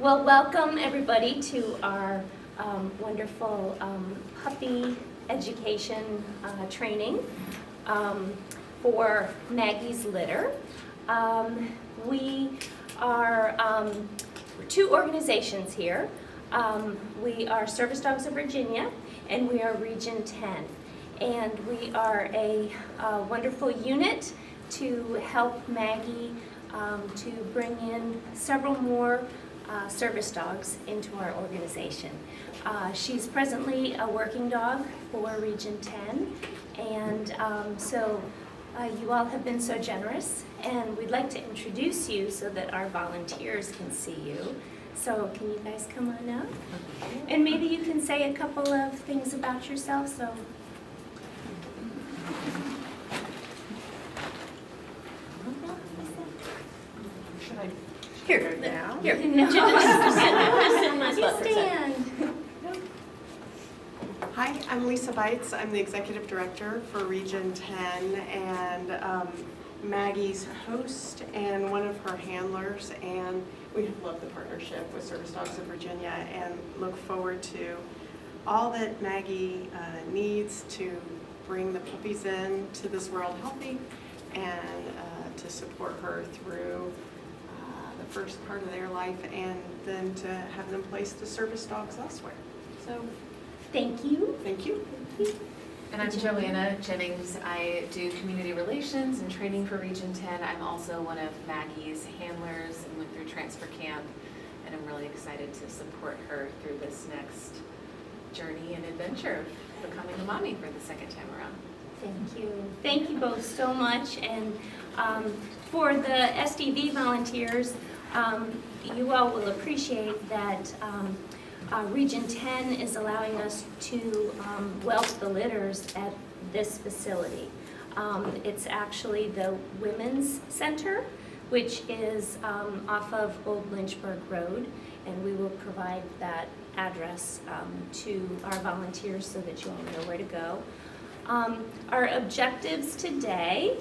Well, welcome everybody to our wonderful puppy education training for Maggie's Litter. We are two organizations here. We are Service Dogs of Virginia and we are Region 10. And we are a wonderful unit to help Maggie to bring in several more service dogs into our organization. She's presently a working dog for Region 10, and so you all have been so generous, and we'd like to introduce you so that our volunteers can see you. So can you guys come on up? And maybe you can say a couple of things about yourself. So. Here, now. Here. No. Stand. Hi, I'm Lisa Bites. I'm the Executive Director for Region 10 and Maggie's host and one of her handlers. And we love the partnership with Service Dogs of Virginia and look forward to all that Maggie needs to bring the puppies in to this world healthy and to support her through the first part of their life and then to have them place the service dogs elsewhere. So thank you. Thank you. And I'm Joanna Jennings. I do community relations and training for Region 10. I'm also one of Maggie's handlers and went through transfer camp, and I'm really excited to support her through this next journey and adventure of becoming a mommy for the second time around. Thank you. Thank you both so much. And for the SDV volunteers, you all will appreciate that Region 10 is allowing us to whelp the litters at this facility. It's actually the Women's Center, which is off of Old Lynchburg Road, and we will provide that address to our volunteers so that you all know where to go. Our objectives today,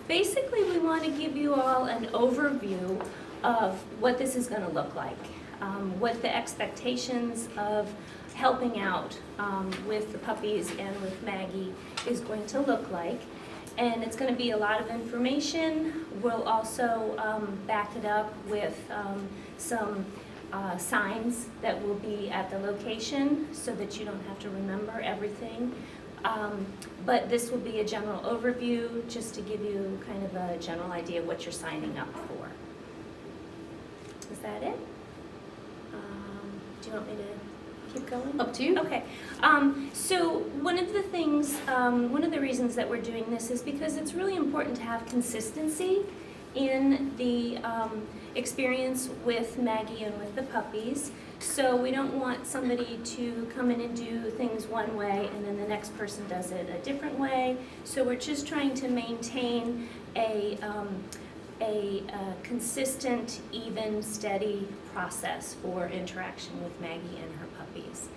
basically we want to give you all an overview of what this is going to look like, what the expectations of helping out with the puppies and with Maggie is going to look like. And it's going to be a lot of information. We'll also back it up with some signs that will be at the location so that you don't have to remember everything. But this will be a general overview just to give you kind of a general idea of what you're signing up for. Is that it? Do you want me to keep going? Up to you. Okay. So one of the things, one of the reasons that we're doing this is because it's really important to have consistency in the experience with Maggie and with the puppies. So we don't want somebody to come in and do things one way and then the next person does it a different way. So we're just trying to maintain a consistent, even, steady process for interaction with Maggie and her puppies.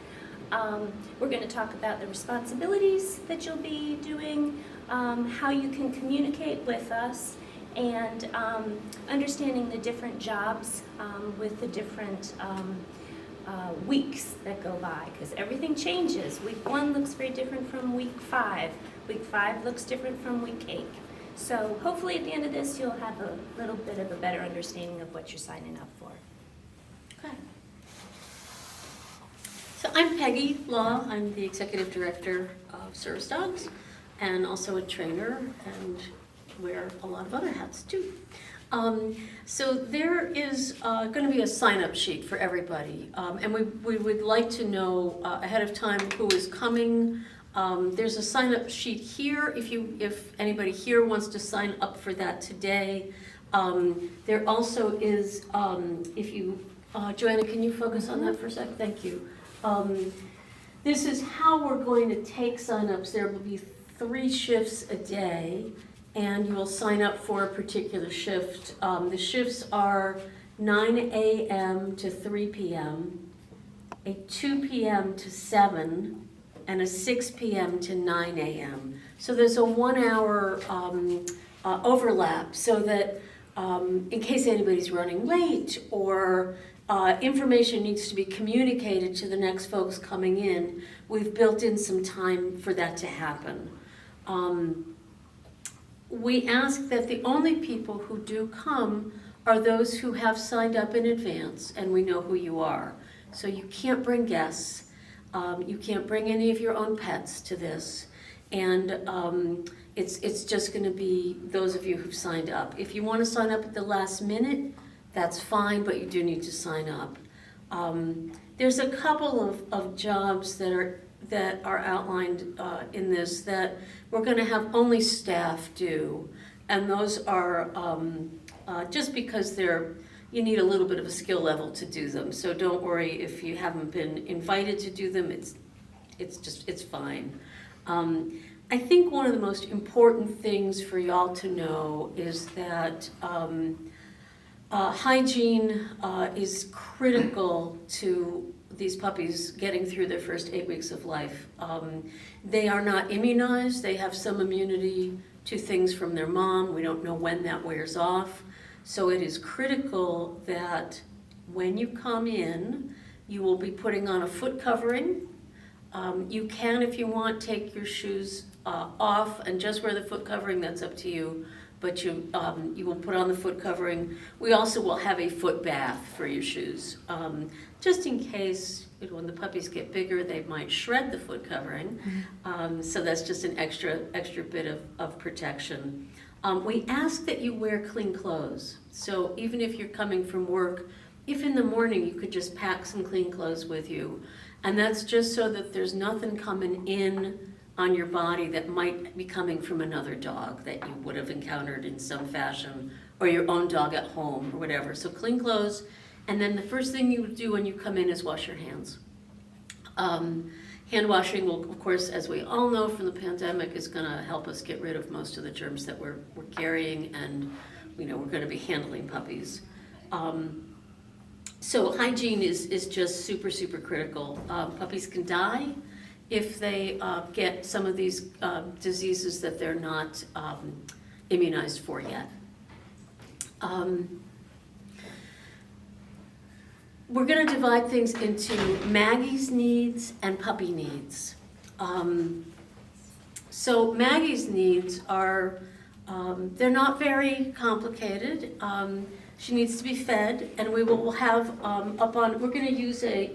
We're going to talk about the responsibilities that you'll be doing, how you can communicate with us, and understanding the different jobs with the different weeks that go by, because everything changes. Week 1 looks very different from week 5. Week 5 looks different from week 8. So hopefully at the end of this you'll have a little bit of a better understanding of what you're signing up for. Okay. So I'm Peggy Law. I'm the Executive Director of Service Dogs and also a trainer and wear a lot of other hats too. So there is going to be a sign-up sheet for everybody, and we would like to know ahead of time who is coming. There's a sign-up sheet here if anybody here wants to sign up for that today. There also is, Joanna, can you focus on that for a sec? Thank you. This is how we're going to take sign-ups. There will be 3 shifts a day, and you will sign up for a particular shift. The shifts are 9 a.m. to 3 p.m., a 2 p.m. to 7, and a 6 p.m. to 9 a.m. So there's a 1 hour overlap so that in case anybody's running late or information needs to be communicated to the next folks coming in, we've built in some time for that to happen. We ask that the only people who do come are those who have signed up in advance and we know who you are. So you can't bring guests, you can't bring any of your own pets to this, and it's just going to be those of you who've signed up. If you want to sign up at the last minute, that's fine, but you do need to sign up. There's a couple of jobs that are outlined in this that we're going to have only staff do, and those are just because you need a little bit of a skill level to do them. So don't worry if you haven't been invited to do them. It's fine. I think one of the most important things for y'all to know is that hygiene is critical to these puppies getting through their first 8 weeks of life. They are not immunized. They have some immunity to things from their mom. We don't know when that wears off. So it is critical that when you come in, you will be putting on a foot covering. You can, if you want, take your shoes off and just wear the foot covering. That's up to you. But you will put on the foot covering. We also will have a foot bath for your shoes. Just in case, when the puppies get bigger, they might shred the foot covering. So that's just an extra bit of protection. We ask that you wear clean clothes. So even if you're coming from work, if in the morning you could just pack some clean clothes with you. And that's just so that there's nothing coming in on your body that might be coming from another dog that you would have encountered in some fashion, or your own dog at home or whatever. So clean clothes, and then the first thing you do when you come in is wash your hands. Hand washing will, of course, as we all know from the pandemic, is going to help us get rid of most of the germs that we're carrying, and we're going to be handling puppies. So hygiene is just super, super critical. Puppies can die if they get some of these diseases that they're not immunized for yet. We're going to divide things into Maggie's needs and puppy needs. So Maggie's needs are, they're not very complicated. She needs to be fed, and we will have we're going to use a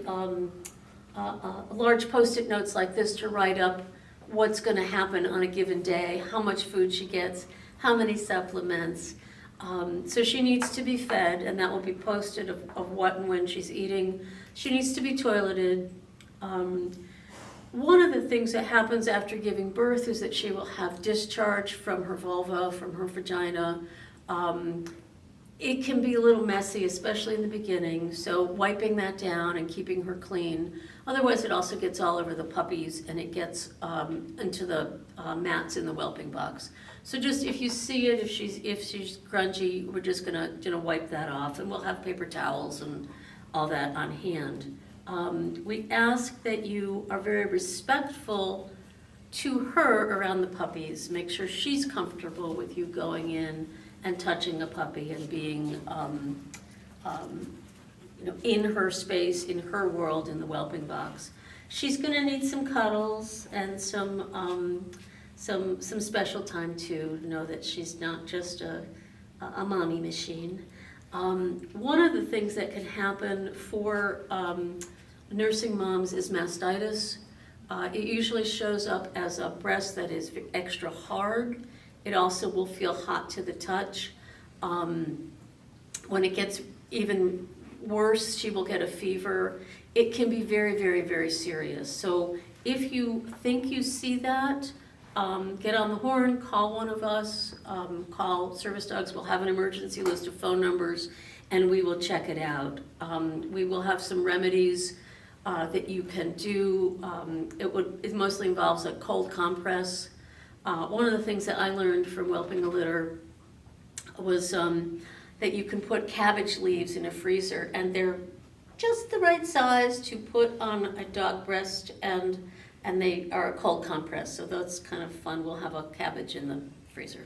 large Post-it notes like this to write up what's going to happen on a given day, how much food she gets, how many supplements. So she needs to be fed, and that will be posted of what and when she's eating. She needs to be toileted. One of the things that happens after giving birth is that she will have discharge from her vulva, from her vagina. It can be a little messy, especially in the beginning, so wiping that down and keeping her clean. Otherwise, it also gets all over the puppies, and it gets into the mats in the whelping box. So just if you see it, if she's grungy, we're just gonna wipe that off, and we'll have paper towels and all that on hand. We ask that you are very respectful to her around the puppies. Make sure she's comfortable with you going in and touching a puppy and being in her space, in her world, in the whelping box. She's going to need some cuddles and some special time too, to know that she's not just a mommy machine. One of the things that can happen for nursing moms is mastitis. It usually shows up as a breast that is extra hard. It also will feel hot to the touch. When it gets even worse, she will get a fever. It can be very, very, very serious. So if you think you see that, get on the horn, call one of us, call Service Dogs. We'll have an emergency list of phone numbers, and we will check it out. We will have some remedies that you can do. It mostly involves a cold compress. One of the things that I learned from whelping a litter was that you can put cabbage leaves in a freezer, and they're just the right size to put on a dog breast, and they are a cold compress, so that's kind of fun. We'll have a cabbage in the freezer.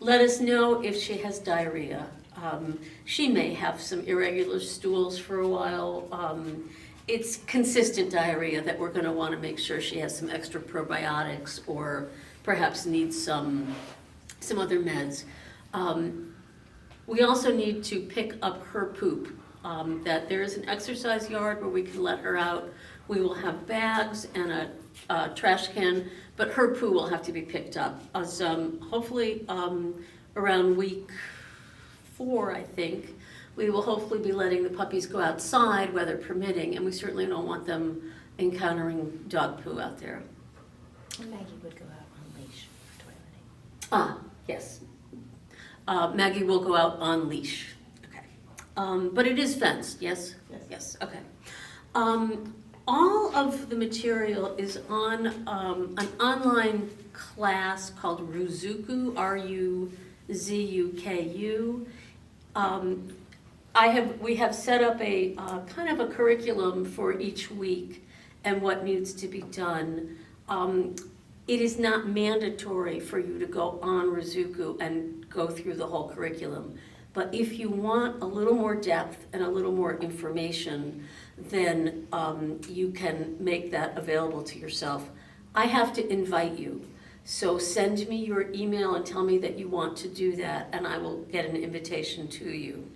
let us know if she has diarrhea. She may have some irregular stools for a while. It's consistent diarrhea that we're going to want to make sure she has some extra probiotics or perhaps needs some other meds. We also need to pick up her poop. That there is an exercise yard where we can let her out. We will have bags and a trash can, but her poo will have to be picked up. As, hopefully around week 4, I think, we will hopefully be letting the puppies go outside, weather permitting, and we certainly don't want them encountering dog poo out there. Maggie would go out on leash for toileting. Ah, yes. Maggie will go out on leash. Okay. But it is fenced, yes? Yes. Yes, okay. All of the material is on an online class called Ruzuku, R-U-Z-U-K-U. We have set up a kind of a curriculum for each week and what needs to be done. It is not mandatory for you to go on Ruzuku and go through the whole curriculum. But if you want a little more depth and a little more information, then you can make that available to yourself. I have to invite you. So send me your email and tell me that you want to do that, and I will get an invitation to you.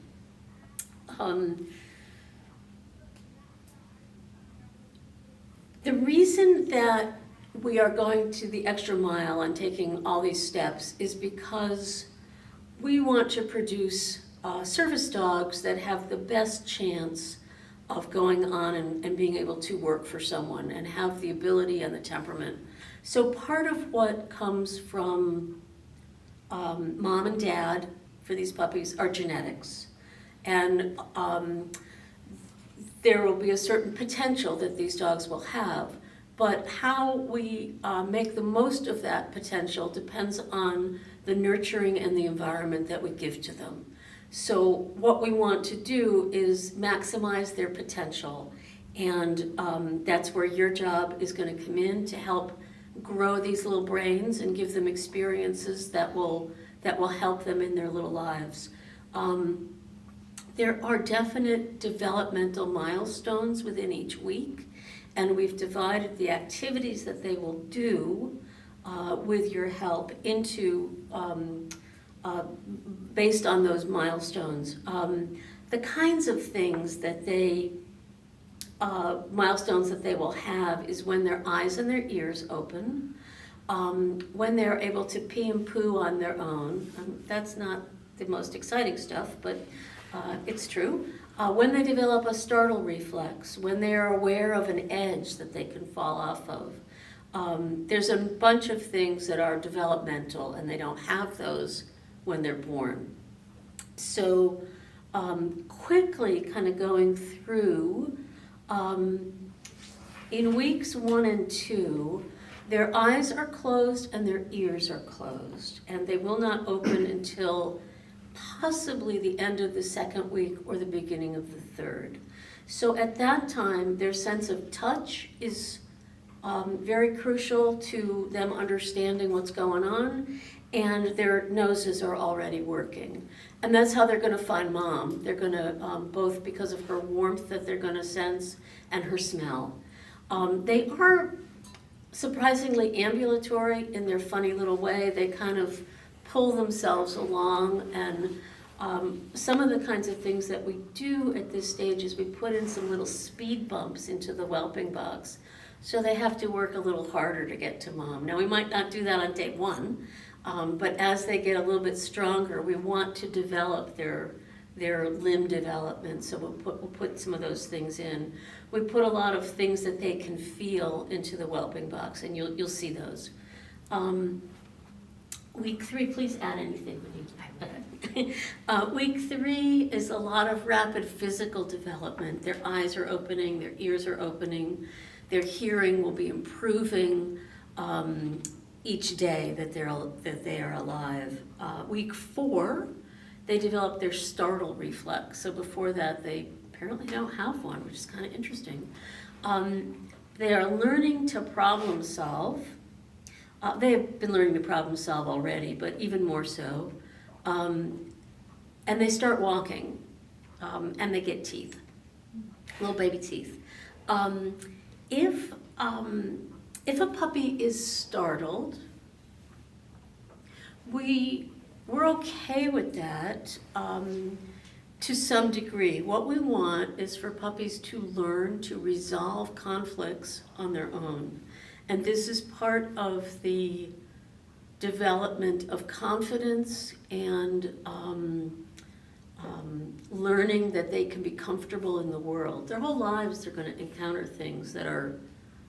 The reason that we are going to the extra mile and taking all these steps is because we want to produce service dogs that have the best chance of going on and being able to work for someone and have the ability and the temperament. So part of what comes from mom and dad for these puppies are genetics. And there will be a certain potential that these dogs will have. But how we make the most of that potential depends on the nurturing and the environment that we give to them. So what we want to do is maximize their potential. And that's where your job is going to come in to help grow these little brains and give them experiences that will help them in their little lives. There are definite developmental milestones within each week. And we've divided the activities that they will do with your help into, based on those milestones. The kinds of things that milestones that they will have is when their eyes and their ears open, when they're able to pee and poo on their own. That's not the most exciting stuff, but it's true. When they develop a startle reflex, when they are aware of an edge that they can fall off of. There's a bunch of things that are developmental and they don't have those when they're born. So quickly kind of going through, in weeks 1 and 2, their eyes are closed and their ears are closed, and they will not open until possibly the end of the 2nd week or the beginning of the 3rd. So at that time, their sense of touch is very crucial to them understanding what's going on, and their noses are already working. And that's how they're going to find mom. They're going to, both because of her warmth that they're going to sense and her smell. They are surprisingly ambulatory in their funny little way. They kind of pull themselves along, and some of the kinds of things that we do at this stage is we put in some little speed bumps into the whelping box, so they have to work a little harder to get to mom. Now we might not do that on day 1, but as they get a little bit stronger, we want to develop their limb development, so we'll put some of those things in. We put a lot of things that they can feel into the whelping box, and you'll see those. Week 3, please add anything when you Week 3 is a lot of rapid physical development. Their eyes are opening, their ears are opening, their hearing will be improving each day that they are alive. Week 4, they develop their startle reflex. So before that, they apparently don't have one, which is kind of interesting. They are learning to problem solve. They have been learning to problem solve already, but even more so. And they start walking, and they get teeth, little baby teeth. If a puppy is startled, we're okay with that to some degree. What we want is for puppies to learn to resolve conflicts on their own. And this is part of the development of confidence and learning that they can be comfortable in the world. Their whole lives they're going to encounter things that are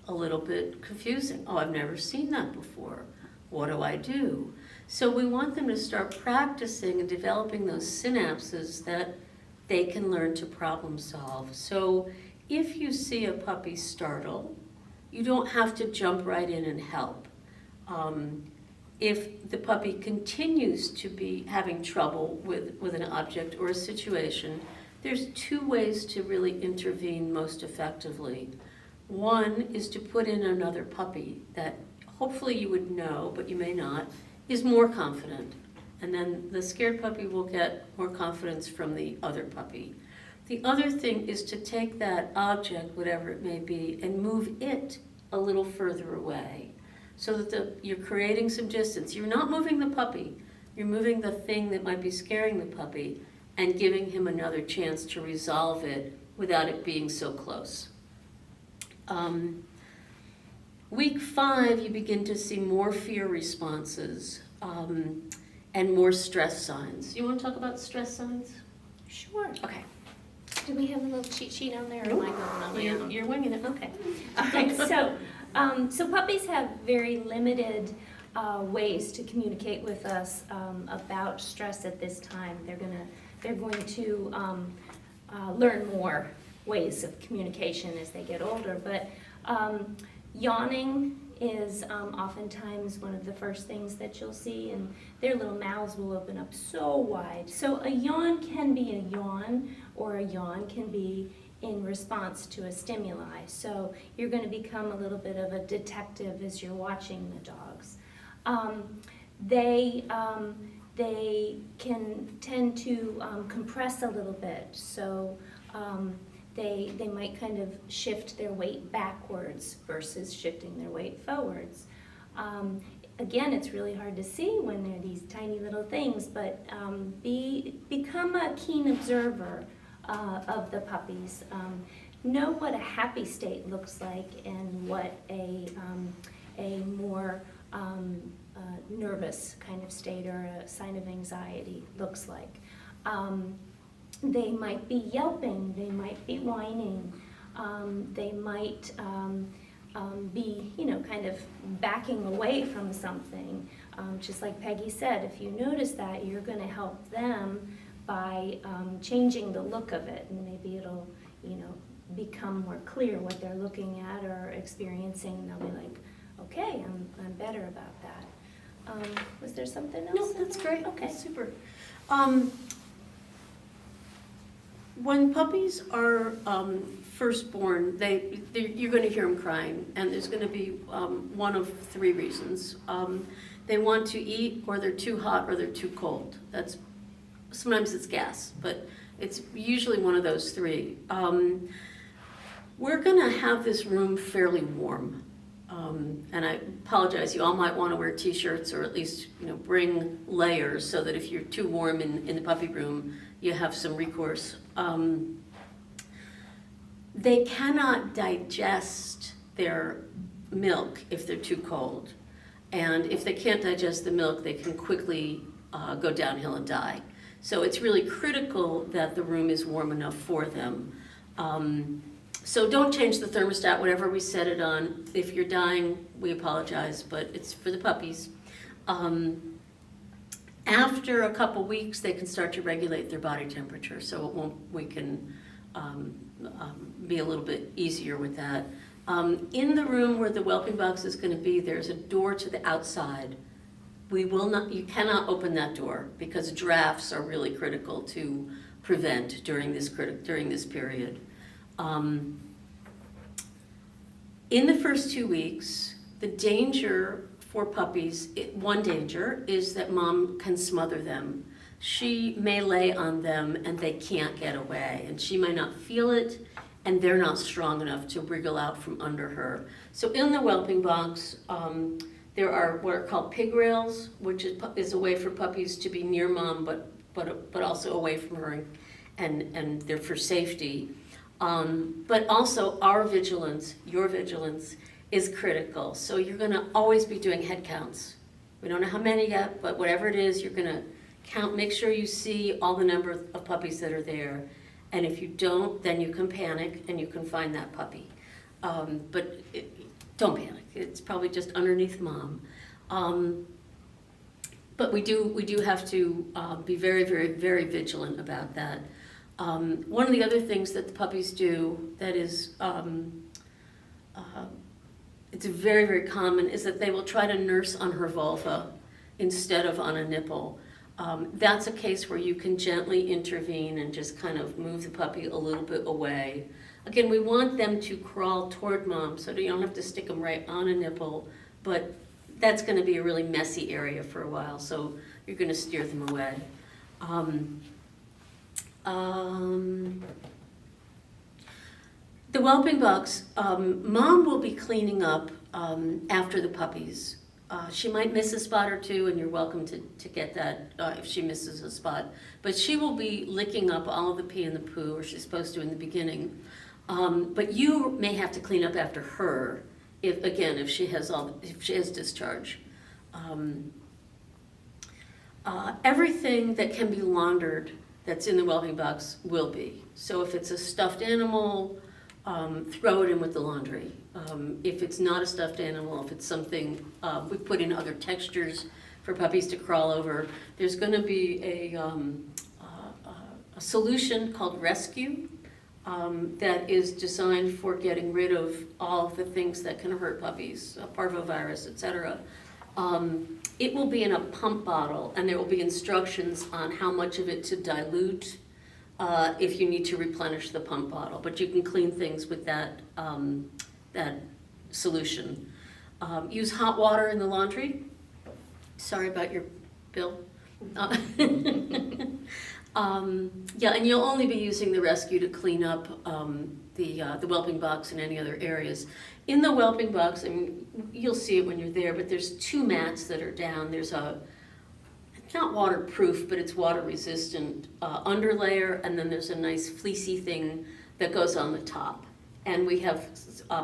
a little bit confusing. Oh, I've never seen that before. What do I do? So we want them to start practicing and developing those synapses that they can learn to problem solve. So if you see a puppy startle, you don't have to jump right in and help. If the puppy continues to be having trouble with an object or a situation, there's two ways to really intervene most effectively. One is to put in another puppy that hopefully you would know, but you may not, is more confident. And then the scared puppy will get more confidence from the other puppy. The other thing is to take that object, whatever it may be, and move it a little further away so that you're creating some distance. You're not moving the puppy, you're moving the thing that might be scaring the puppy and giving him another chance to resolve it without it being so close. Week 5, you begin to see more fear responses and more stress signs. You want to talk about stress signs? Sure. Okay. Do we have a little cheat sheet on there, or am I going on my own? You're winging it. Okay. All right. So puppies have very limited ways to communicate with us about stress at this time. They're going to learn more ways of communication as they get older. But yawning is oftentimes one of the first things that you'll see, and their little mouths will open up so wide. So a yawn can be a yawn, or a yawn can be in response to a stimuli. So you're going to become a little bit of a detective as you're watching the dogs. They can tend to compress a little bit. So they might kind of shift their weight backwards versus shifting their weight forwards. Again, it's really hard to see when they're these tiny little things, but become a keen observer of the puppies. Know what a happy state looks like and what a more nervous kind of state or a sign of anxiety looks like. They might be yelping, they might be whining, they might be, kind of backing away from something. Just like Peggy said, if you notice that, you're going to help them by changing the look of it, and maybe it'll, become more clear what they're looking at or experiencing, and they'll be like, okay, I'm better about that. Was there something else? No, that's great. Okay. That's super. When puppies are first born, you're going to hear them crying, and there's going to be one of 3 reasons. They want to eat, or they're too hot, or they're too cold. Sometimes it's gas, but it's usually one of those 3. We're going to have this room fairly warm. And I apologize, you all might want to wear t-shirts or at least bring layers so that if you're too warm in the puppy room, you have some recourse. They cannot digest their milk if they're too cold. And if they can't digest the milk, they can quickly go downhill and die. So it's really critical that the room is warm enough for them. So don't change the thermostat, whatever we set it on. If you're dying, we apologize, but it's for the puppies. After a couple weeks, they can start to regulate their body temperature, so we can be a little bit easier with that. In the room where the whelping box is going to be, there's a door to the outside. You cannot open that door because drafts are really critical to prevent during this period. In the first 2 weeks, the danger for puppies, one danger is that mom can smother them. She may lay on them and they can't get away, and she might not feel it, and they're not strong enough to wriggle out from under her. So in the whelping box, there are what are called pig rails, which is a way for puppies to be near mom, but also away from her, and they're for safety. But also our vigilance, your vigilance, is critical. So you're gonna always be doing head counts. We don't know how many yet, but whatever it is, you're gonna count, make sure you see all the number of puppies that are there. And if you don't, then you can panic and you can find that puppy. Don't panic, it's probably just underneath mom. But we do have to be very, very, very vigilant about that. One of the other things that the puppies do that is, it's very, very common, is that they will try to nurse on her vulva instead of on a nipple. That's a case where you can gently intervene and just kind of move the puppy a little bit away. Again, we want them to crawl toward mom so that you don't have to stick them right on a nipple, but that's going to be a really messy area for a while, so you're going to steer them away. The whelping box, mom will be cleaning up after the puppies. She might miss a spot or two, and you're welcome to get that if she misses a spot. But she will be licking up all of the pee and the poo, or she's supposed to in the beginning. But you may have to clean up after her, if she has discharge. Everything that can be laundered that's in the whelping box will be. So if it's a stuffed animal, throw it in with the laundry. If it's not a stuffed animal, if it's something, we put in other textures for puppies to crawl over. There's going to be a solution called Rescue that is designed for getting rid of all of the things that can hurt puppies, parvovirus, etc. It will be in a pump bottle, and there will be instructions on how much of it to dilute if you need to replenish the pump bottle. But you can clean things with that solution. Use hot water in the laundry. Sorry about your bill. Yeah, and you'll only be using the Rescue to clean up the whelping box and any other areas. In the whelping box, I mean, you'll see it when you're there, but there's 2 mats that are down. There's it's not waterproof, but it's water resistant underlayer, and then there's a nice fleecy thing that goes on the top. And we have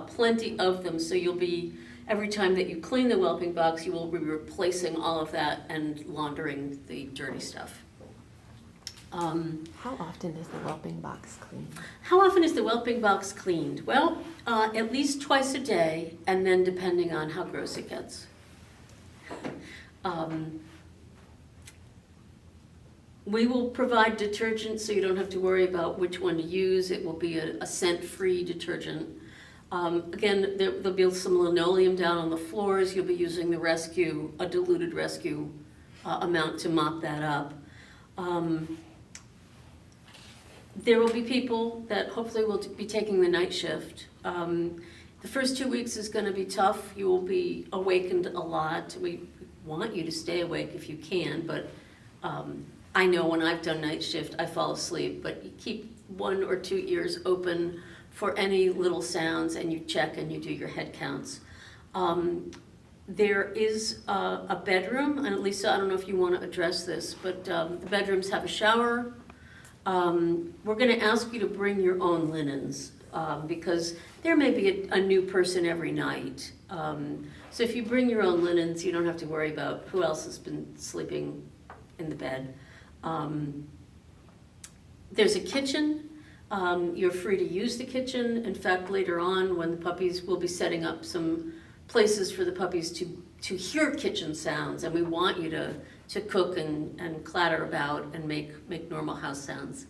plenty of them, so every time that you clean the whelping box, you will be replacing all of that and laundering the dirty stuff. How often is the whelping box cleaned? How often is the whelping box cleaned? Well, at least twice a day, and then depending on how gross it gets. We will provide detergent so you don't have to worry about which one to use. It will be a scent-free detergent. Again, there'll be some linoleum down on the floors. You'll be using the Rescue, a diluted Rescue amount to mop that up. There will be people that hopefully will be taking the night shift. The first 2 weeks is going to be tough. You will be awakened a lot. We want you to stay awake if you can, but I know when I've done night shift, I fall asleep, but you keep 1 or 2 ears open for any little sounds, and you check and you do your head counts. There is a bedroom, and Lisa, I don't know if you want to address this, but the bedrooms have a shower. We're going to ask you to bring your own linens because there may be a new person every night. So if you bring your own linens, you don't have to worry about who else has been sleeping in the bed. There's a kitchen. You're free to use the kitchen. In fact, later on, when the puppies, will be setting up some places for the puppies to hear kitchen sounds, and we want you to cook and clatter about and make normal house sounds.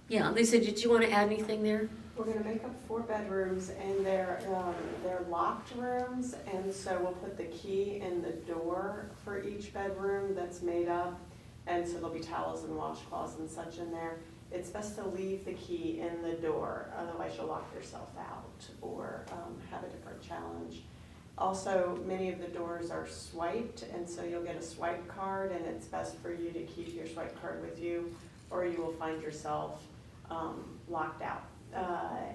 Yeah, Lisa, did you want to add anything there? We're going to make up 4 bedrooms, and they're locked rooms, and so we'll put the key in the door for each bedroom that's made up. and so there'll be towels and washcloths and such in there. It's best to leave the key in the door, otherwise you'll lock yourself out or have a different challenge. Also, many of the doors are swiped, and so you'll get a swipe card, and it's best for you to keep your swipe card with you, or you will find yourself locked out,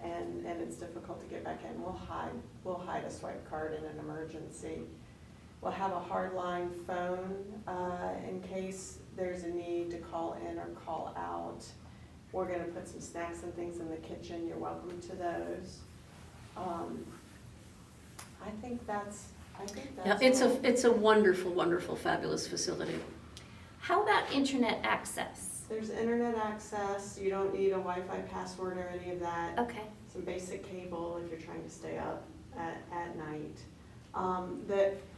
and it's difficult to get back in. We'll hide a swipe card in an emergency. We'll have a hardline phone in case there's a need to call in or call out. We're going to put some snacks and things in the kitchen. You're welcome to those. I think that's Yeah, it's a wonderful, wonderful, fabulous facility. How about internet access? There's internet access. You don't need a Wi-Fi password or any of that. Okay. Some basic cable if you're trying to stay up at night.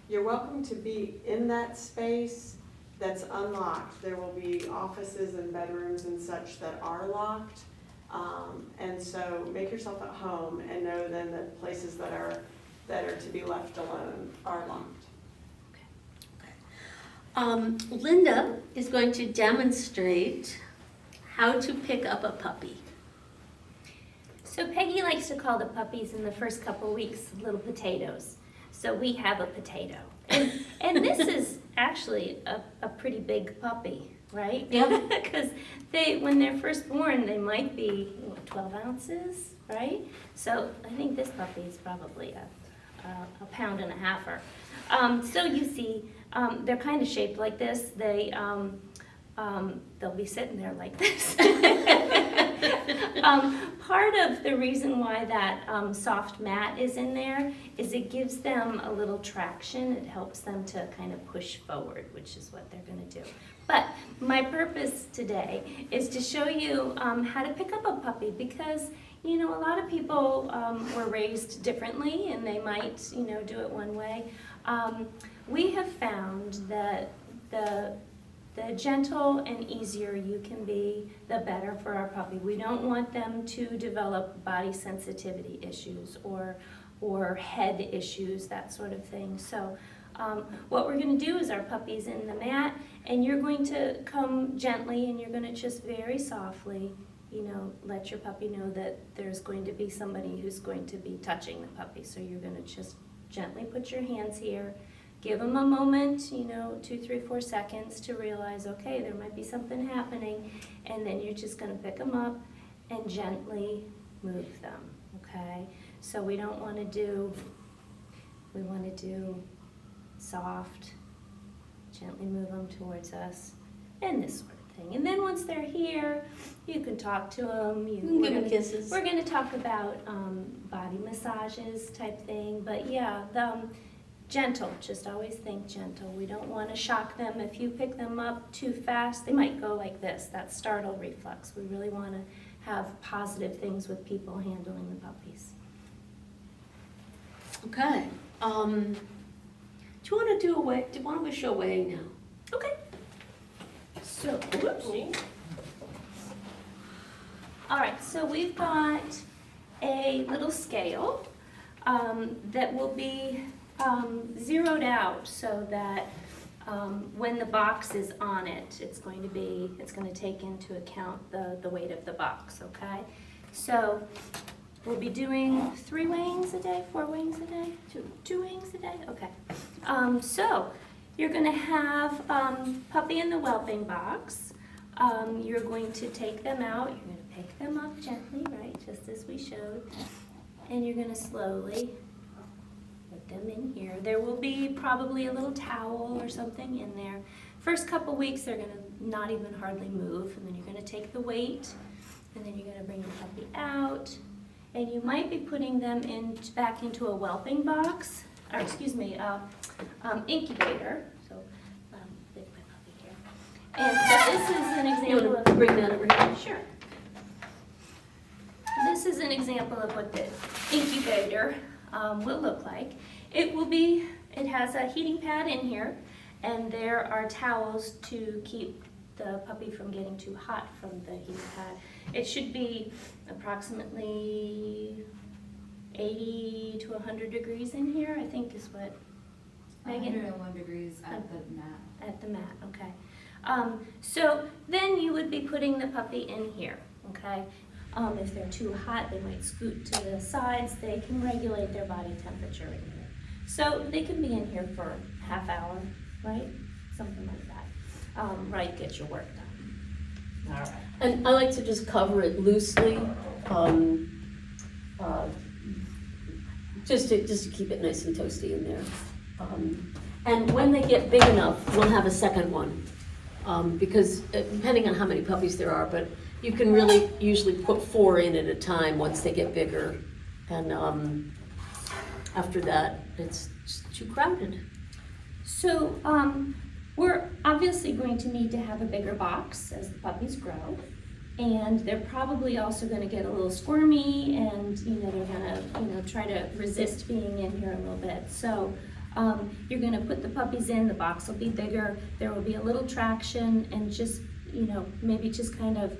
You're welcome to be in that space that's unlocked. There will be offices and bedrooms and such that are locked. And so make yourself at home and know then that places that are to be left alone are locked. Linda is going to demonstrate how to pick up a puppy. So Peggy likes to call the puppies in the first couple weeks little potatoes. So we have a potato. And this is actually a pretty big puppy, right? Yeah. Because when they're first born, they might be 12 ounces, right? So I think this puppy is probably a pound and a halfer. So you see, they're kind of shaped like this. They'll be sitting there like this. Part of the reason why that soft mat is in there is it gives them a little traction. It helps them to kind of push forward, which is what they're going to do. But my purpose today is to show you how to pick up a puppy because, a lot of people were raised differently and they might, do it one way. We have found that the gentle and easier you can be, the better for our puppy. We don't want them to develop body sensitivity issues or head issues, that sort of thing. So what we're going to do is our puppy's in the mat, and you're going to come gently, and you're going to just very softly, let your puppy know that there's going to be somebody who's going to be touching the puppy. So you're going to just gently put your hands here. Give them a moment, 2, 3, 4 seconds to realize, okay, there might be something happening, and then you're just going to pick them up and gently move them, okay? So we want to do soft, gently move them towards us, and this sort of thing. And then once they're here, you can talk to them. You can give them kisses. We're going to talk about body massages type thing, but yeah, gentle, just always think gentle. We don't want to shock them. If you pick them up too fast, they might go like this, that startle reflex. We really want to have positive things with people handling the puppies. Okay. Do you want to why don't we show weighing now? Okay. So, whoops. All right, so we've got a little scale that will be zeroed out so that when the box is on it, it's going to take into account the weight of the box, okay? So we'll be doing 3 weighings a day, 4 weighings a day, 2 weighings a day, okay. So you're gonna have puppy in the whelping box. You're going to take them out, you're gonna pick them up gently, right, just as we showed, and you're gonna slowly put them in here. There will be probably a little towel or something in there. First couple weeks, they're gonna not even hardly move, and then you're gonna take the weight, and then you're gonna bring your puppy out, and you might be putting them back into a whelping box, or excuse me, incubator. So, leave my puppy here. And so this is an You example want to of. bring that over here? Sure. This is an example of what the incubator will look like. It has a heating pad in here, and there are towels to keep the puppy from getting too hot from the heating pad. It should be approximately 80 to 100 degrees in here, I think is what, Megan? 101 degrees at the mat. At the mat, okay. So then you would be putting the puppy in here, okay? If they're too hot, they might scoot to the sides. They can regulate their body temperature in here. So they can be in here for a half hour, right? Something like that. Right, get your work done. All right. And I like to just cover it loosely, just to keep it nice and toasty in there. And when they get big enough, we'll have a second one. Because depending on how many puppies there are, but you can really usually put 4 in at a time once they get bigger. And after that, it's just too crowded. So we're obviously going to need to have a bigger box as the puppies grow. And they're probably also going to get a little squirmy, and they're going to try to resist being in here a little bit. So you're going to put the puppies in, the box will be bigger, there will be a little traction, and just maybe just kind of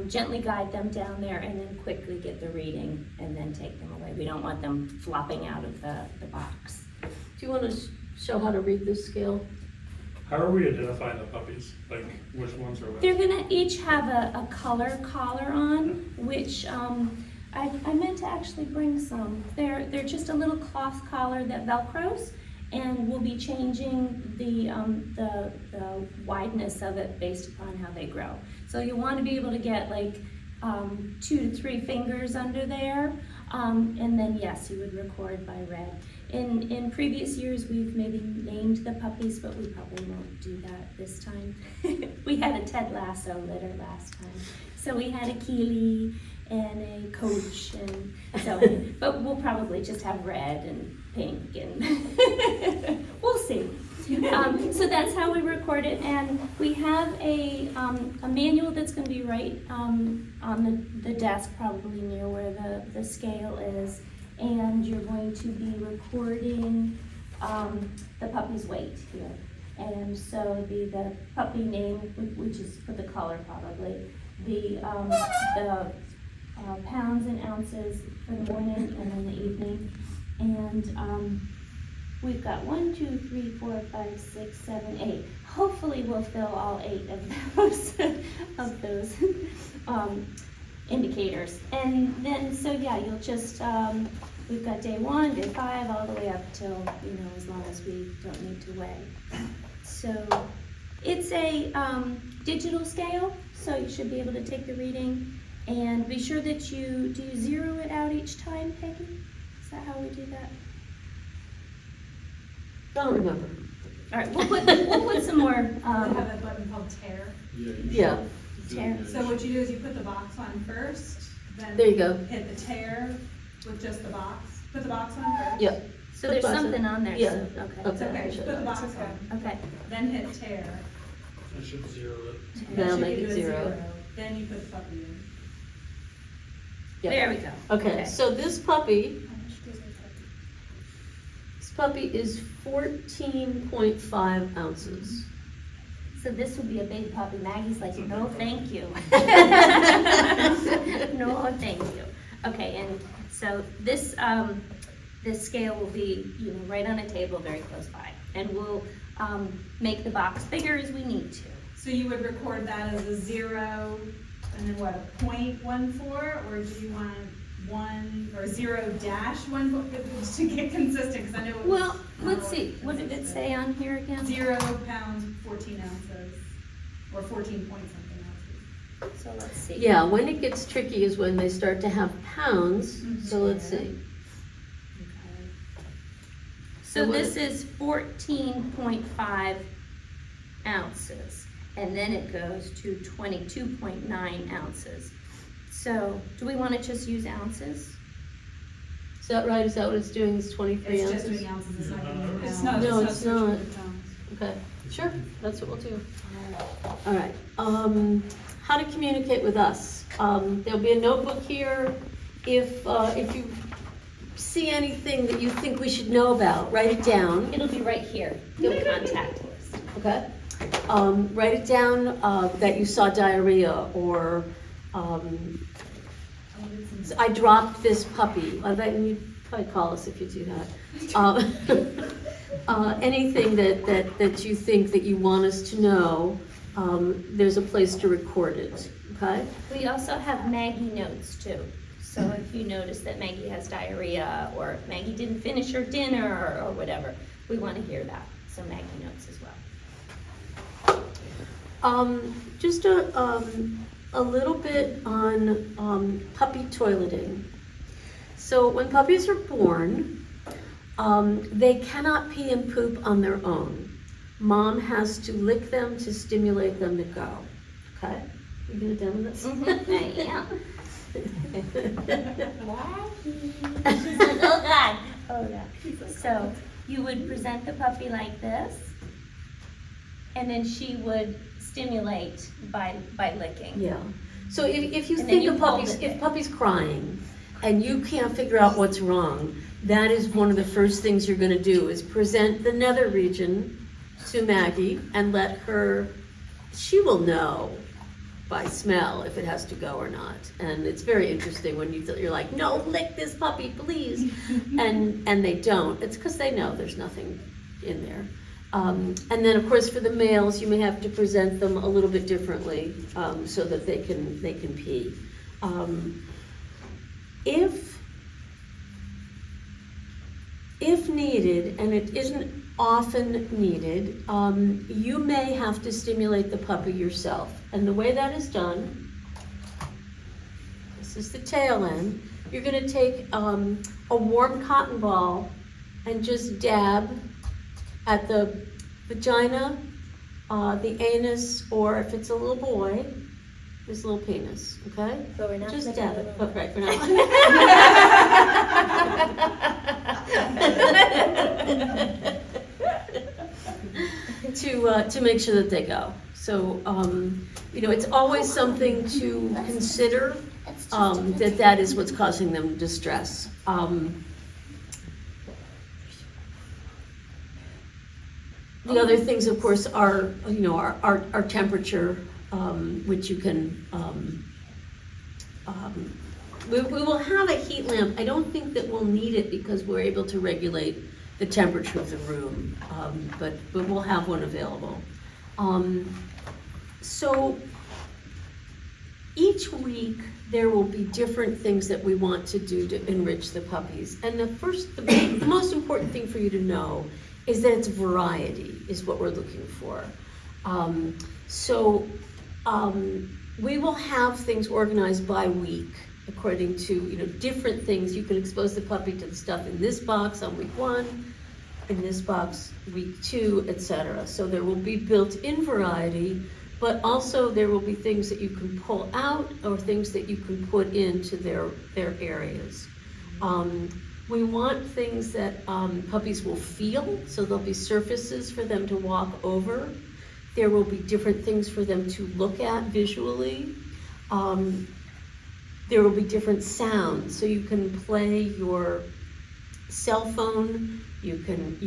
gently guide them down there, and then quickly get the reading and then take them away. We don't want them flopping out of the box. Do you want to show how to read this scale? How are we identifying the puppies? Like, which ones are which? They're gonna each have a color collar on, which I meant to actually bring some. They're just a little cloth collar that velcros, and we'll be changing the wideness of it based upon how they grow. So you want to be able to get like 2 to 3 fingers under there, and then yes, you would record by red. In previous years, we've maybe named the puppies, but we probably won't do that this time. We had a Ted Lasso litter last time. So we had a Keely and a Coach, and so, but we'll probably just have red and pink, and we'll see. So that's how we record it, and we have a manual that's going to be right on the desk, probably near where the scale is. And you're going to be recording the puppy's weight here. And so it'd be the puppy name, which is for the color probably, the pounds and ounces for the morning and then the evening. And we've got 1, 2, 3, 4, 5, 6, 7, 8. Hopefully we'll fill all 8 of those indicators. And then, so yeah, you'll just, we've got day 1, day 5, all the way up till, as long as we don't need to weigh. So it's a digital scale, so you should be able to take the reading. And be sure that do you zero it out each time, Peggy? Is that how we do that? Don't remember. All right, we'll put some more. They have a button called tear. Yeah. Tear. So what you do is you put the box on first, then There you go. hit the tear with just the box. Put the box on first. Yeah. So there's something on there. Yeah. So, okay. It's okay, just put the box on, Okay. then hit tear. I should zero it. That Now should make give it you a 0. Then you put the puppy in. Yeah. There we go. Okay, so this puppy is 14.5 ounces. So this would be a big puppy. Maggie's like, no, thank you. No, thank you. Okay, and so this scale will be, right on a table very close by, and we'll make the box bigger as we need to. So you would record that as a 0, and then what, a 0.14, or do you want 1 or 0-1 to get consistent? Because I know it was Well, let's see. What did it say on here again? 0 pounds, 14 ounces, or 14 point something ounces. So let's see. Yeah, when it gets tricky is when they start to have pounds, so let's see. So this is 14.5 ounces, and then it goes to 22.9 ounces. So do we want to just use ounces? Is that right? Is that what it's doing, is 23 It's ounces? just doing ounces, it's not giving you No, pounds. No, it's switching not. to pounds. Okay, sure, that's what we'll do. All right, how to communicate with us. There'll be a notebook here. If you see anything that you think we should know about, write it down, It'll be right here. You'll contact us. okay? Write it down that you saw diarrhea, or I dropped this puppy. You'd probably call us if you do that. Anything that you think that you want us to know, there's a place to record it, okay? We also have Maggie notes too. So if you notice that Maggie has diarrhea, or if Maggie didn't finish her dinner, or whatever, we want to hear that. So Maggie notes as well. Just a little bit on puppy toileting. So when puppies are born, they cannot pee and poop on their own. Mom has to lick them to stimulate them to go. Okay? You gonna demo this? Yeah. She's like, oh God. Oh God. So you would present the puppy like this, and then she would stimulate by licking. Yeah. So if you And then think you of hold puppies, it if there. puppy's crying and you can't figure out what's wrong, that is one of the first things you're gonna do is present the nether region to Maggie and let her, she will know by smell if it has to go or not. And it's very interesting when you're like, no, lick this puppy, please. and they don't. It's because they know there's nothing in there. And then, of course, for the males, you may have to present them a little bit differently so that they can pee. If needed, and it isn't often needed, you may have to stimulate the puppy yourself. And the way that is done, this is the tail end. You're going to take a warm cotton ball and just dab at the vagina, the anus, or if it's a little boy, his little penis, okay? But we're not Just flicking dab it it. over. Oh, right, we're not. To make sure that they go. So, it's always something to consider, that is what's causing them distress. The other things, of course, are, our temperature, which you can, we will have a heat lamp. I don't think that we'll need it because we're able to regulate the temperature of the room, but we'll have one available. So each week, there will be different things that we want to do to enrich the puppies. And the most important thing for you to know is that it's variety is what we're looking for. We will have things organized by week according to different things. You can expose the puppy to the stuff in this box on week 1, in this box week 2, etc. So there will be built-in variety, but also there will be things that you can pull out or things that you can put into their areas. We want things that puppies will feel, so there'll be surfaces for them to walk over. There will be different things for them to look at visually. There will be different sounds, so you can play your cell phone, you can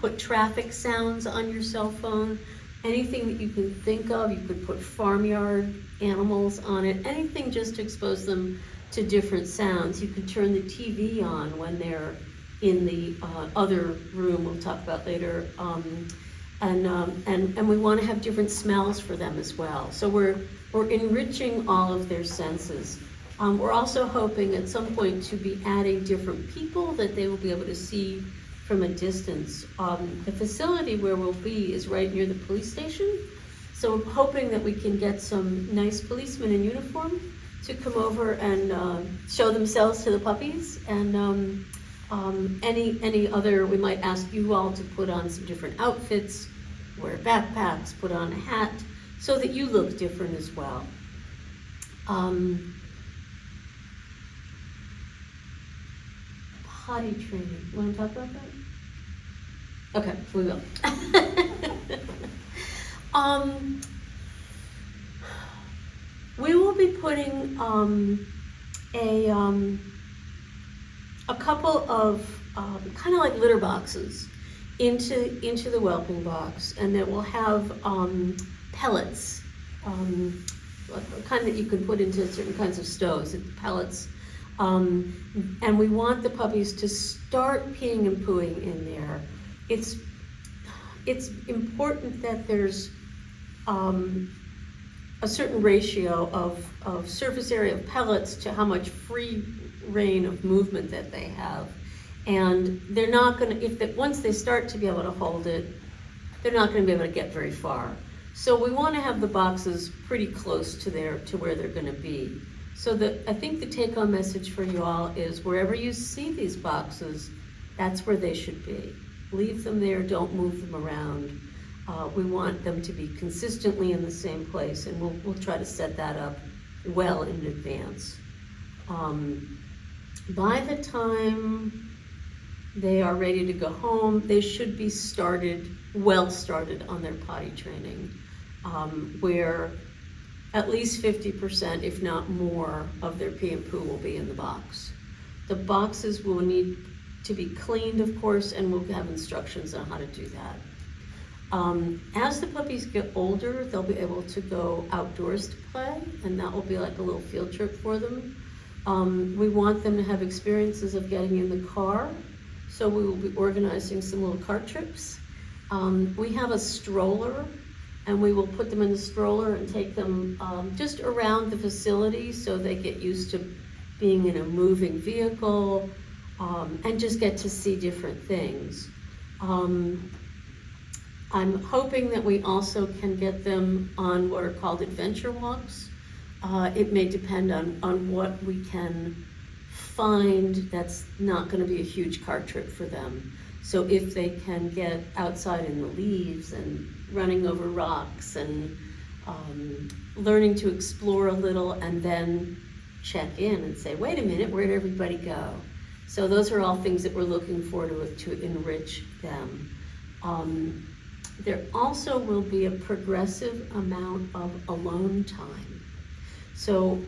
put traffic sounds on your cell phone, anything that you can think of. You could put farmyard animals on it, anything just to expose them to different sounds. You can turn the TV on when they're in the other room we'll talk about later. And we want to have different smells for them as well. So we're enriching all of their senses. We're also hoping at some point to be adding different people that they will be able to see from a distance. The facility where we'll be is right near the police station. So I'm hoping that we can get some nice policemen in uniform to come over and show themselves to the puppies. And any other, we might ask you all to put on some different outfits, wear backpacks, put on a hat, so that you look different as well. Potty training, you want to talk about that? Okay, we will. We will be putting a couple of kind of like litter boxes into the whelping box, and that will have pellets, the kind that you can put into certain kinds of stoves, pellets. And we want the puppies to start peeing and pooing in there. It's important that there's a certain ratio of surface area of pellets to how much free reign of movement that they have. And they're not gonna, once they start to be able to hold it, they're not gonna be able to get very far. So we wanna have the boxes pretty close to where they're gonna be. So I think the take-home message for you all is wherever you see these boxes, that's where they should be. Leave them there, don't move them around. We want them to be consistently in the same place, and we'll try to set that up well in advance. By the time they are ready to go home, they should be well started on their potty training, where at least 50%, if not more, of their pee and poo will be in the box. The boxes will need to be cleaned, of course, and we'll have instructions on how to do that. As the puppies get older, they'll be able to go outdoors to play, and that will be like a little field trip for them. We want them to have experiences of getting in the car, so we will be organizing some little car trips. We have a stroller, and we will put them in the stroller and take them just around the facility so they get used to being in a moving vehicle and just get to see different things. I'm hoping that we also can get them on what are called adventure walks. It may depend on what we can find that's not gonna be a huge car trip for them. So if they can get outside in the leaves and running over rocks and learning to explore a little and then check in and say, wait a minute, where'd everybody go? So those are all things that we're looking for to enrich them. There also will be a progressive amount of alone time. So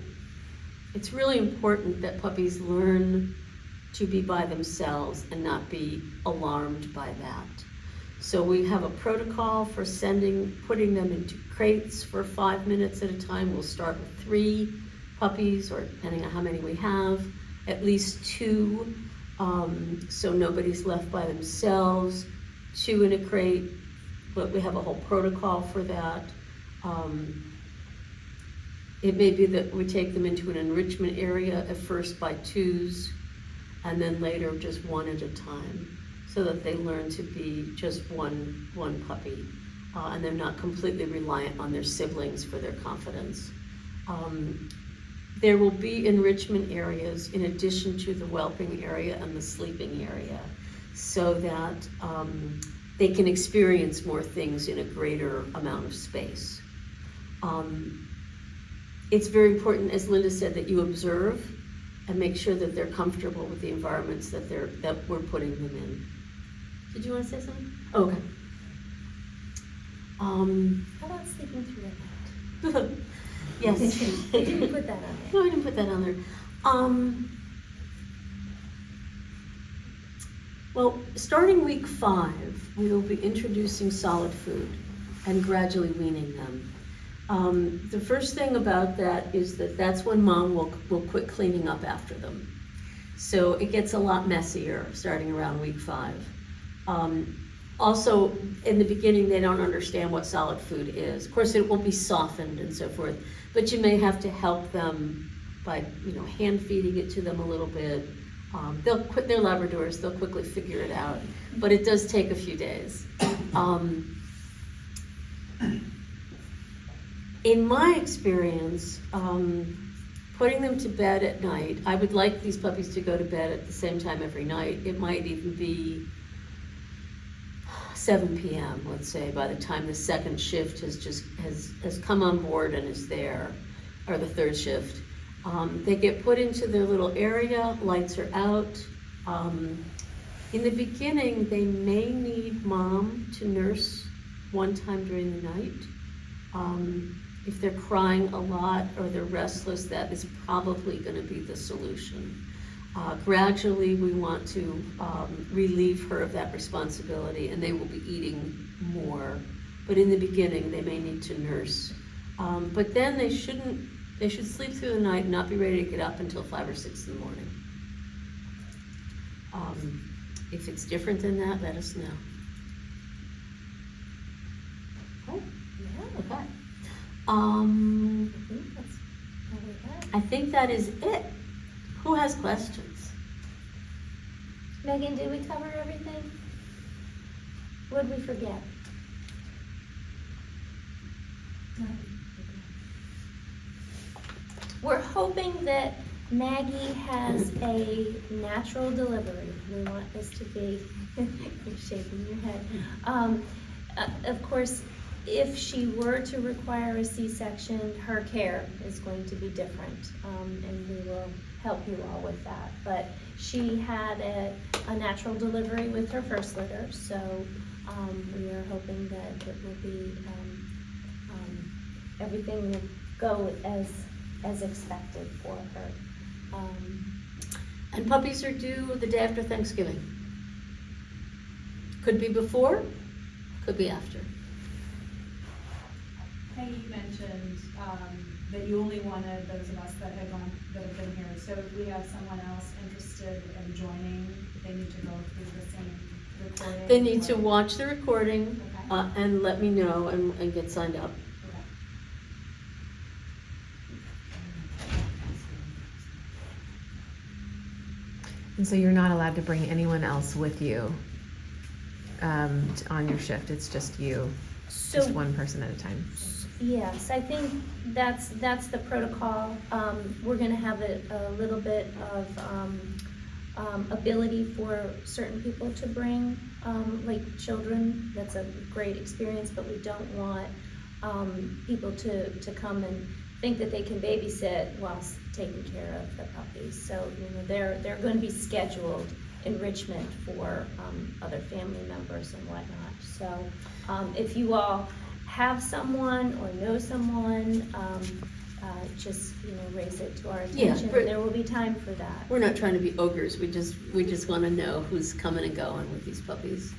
it's really important that puppies learn to be by themselves and not be alarmed by that. So we have a protocol for putting them into crates for 5 minutes at a time. We'll start with 3 puppies, or depending on how many we have, at least 2, so nobody's left by themselves, 2 in a crate, but we have a whole protocol for that. It may be that we take them into an enrichment area at first by 2s, and then later just 1 at a time, so that they learn to be just one puppy, and they're not completely reliant on their siblings for their confidence. There will be enrichment areas in addition to the whelping area and the sleeping area, so that they can experience more things in a greater amount of space. It's very important, as Linda said, that you observe and make sure that they're comfortable with the environments that we're putting them in. Did you want to say something? Okay. How about sleeping through at night? Yes. You didn't put that on there. No, I didn't put that on there. Well, starting week 5, we will be introducing solid food and gradually weaning them. The first thing about that is that's when mom will quit cleaning up after them. So it gets a lot messier starting around week 5. Also, in the beginning, they don't understand what solid food is. Of course, it will be softened and so forth, but you may have to help them by, hand feeding it to them a little bit. They're Labradors, they'll quickly figure it out, but it does take a few days. In my experience, putting them to bed at night, I would like these puppies to go to bed at the same time every night. It might even be 7 p.m., let's say, by the time the second shift has come on board and is there, or the third shift. They get put into their little area, lights are out. In the beginning, they may need mom to nurse one time during the night. If they're crying a lot or they're restless, that is probably going to be the solution. Gradually, we want to relieve her of that responsibility, and they will be eating more. But in the beginning, they may need to nurse. But then they should sleep through the night and not be ready to get up until 5 or 6 in the morning. If it's different than that, let us know. Yeah. Okay. I think that's probably it. I think that is it. Who has questions? Megan, did we cover everything? What did we forget? We're hoping that Maggie has a natural delivery. We want this to be, you're shaking your head. Of course, if she were to require a C-section, her care is going to be different, and we will help you all with that. But she had a natural delivery with her first litter, so we are hoping that it will be, everything will go as expected for her. And puppies are due the day after Thanksgiving. Could be before, could be after. Peggy, you mentioned that you only wanted those of us that have been here. So if we have someone else interested in joining, they need to go through the same recording? They need to watch the recording Okay. and let me know and get signed up. Okay. And so you're not allowed to bring anyone else with you on your shift. It's just you, just So, one person at a time. yes, I think that's the protocol. We're gonna have a little bit of ability for certain people to bring, like children. That's a great experience, but we don't want people to come and think that they can babysit whilst taking care of the puppies. So, they're gonna be scheduled enrichment for other family members and whatnot. So, if you all have someone or know someone, just, raise it to our attention. but- There will be time for that. We're not trying to be ogres, we just want to know who's coming and going with these puppies.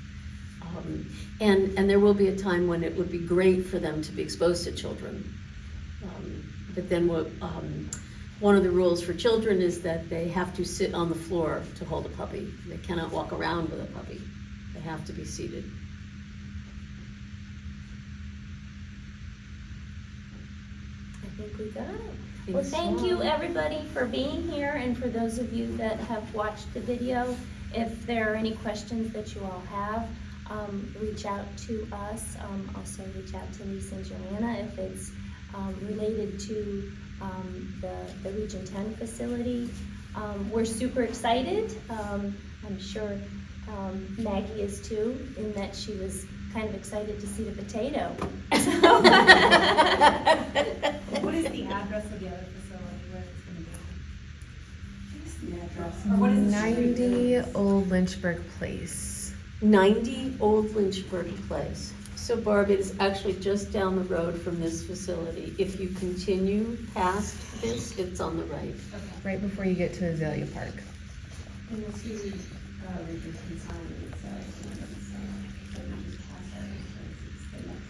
And there will be a time when it would be great for them to be exposed to children. But then one of the rules for children is that they have to sit on the floor to hold a puppy. They cannot walk around with a puppy. They have to be seated. I think we got it. Think Well, thank you, so. everybody, for being here, and for those of you that have watched the video. If there are any questions that you all have, reach out to us. Also reach out to Lisa and Joanna if it's related to the Region 10 facility. We're super excited. I'm sure Maggie is too, in that she was kind of excited to see the potato. What is the address of the other facility where it's gonna be? What is the address? Or what is the street? 90 Old Lynchburg Place. 90 Old Lynchburg Place. So Barb, it is actually just down the road from this facility. If you continue past this, it's on the right. Okay. Right before you get to Azalea Park. And you'll see, Region 10 sign, it says, but we just pass our entrance, it's the next